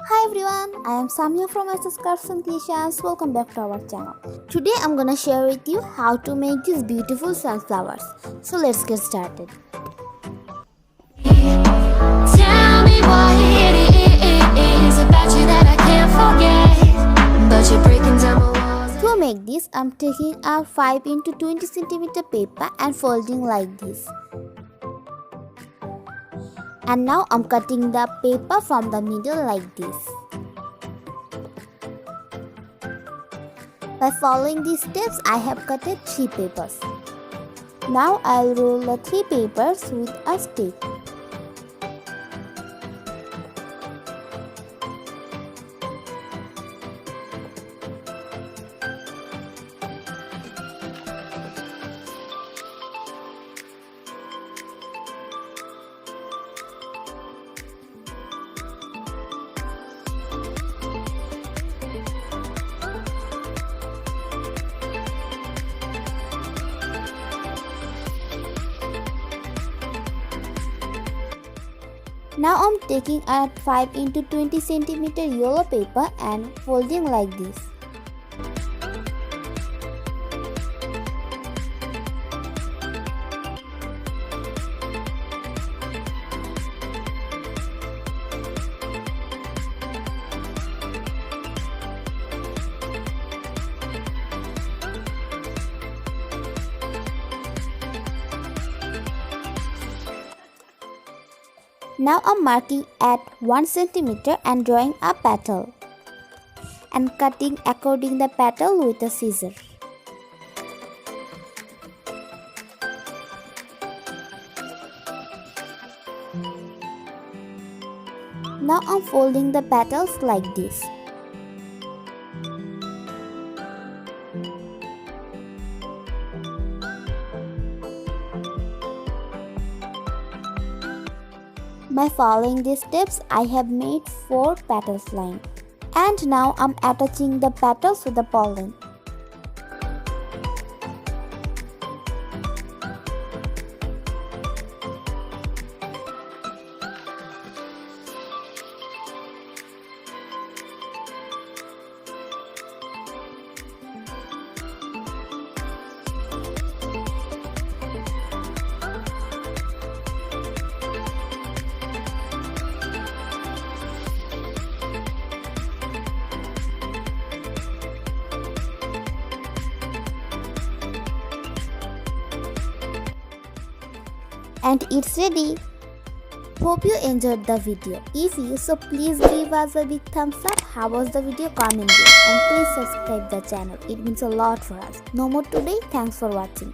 Hi everyone, I am Samia from SS Crafts and Creations. Welcome back to our channel. Today I'm gonna share with you how to make these beautiful sunflowers. So let's get started. Tell me what it is about you that I can't forget. But you're breaking down my walls. To make this, I'm taking a 5 into 20 centimeter paper and folding like this. And now I'm cutting the paper from the middle like this. By following these steps, I have cut 3 papers. Now I'll roll the 3 papers with a stick. Now I'm taking a 5 into 20 centimeter yellow paper and folding like this. Now I'm marking at 1 centimeter and drawing a petal and cutting according the petal with a scissor. Now I'm folding the petals like this. By following these steps, I have made 4 petals line. And now I'm attaching the petals with the pollen. And it's ready. Hope you enjoyed the video. If you so, please give us a big thumbs up. How was the video? Comment below and please subscribe the channel. It means a lot for us. No more today. Thanks for watching.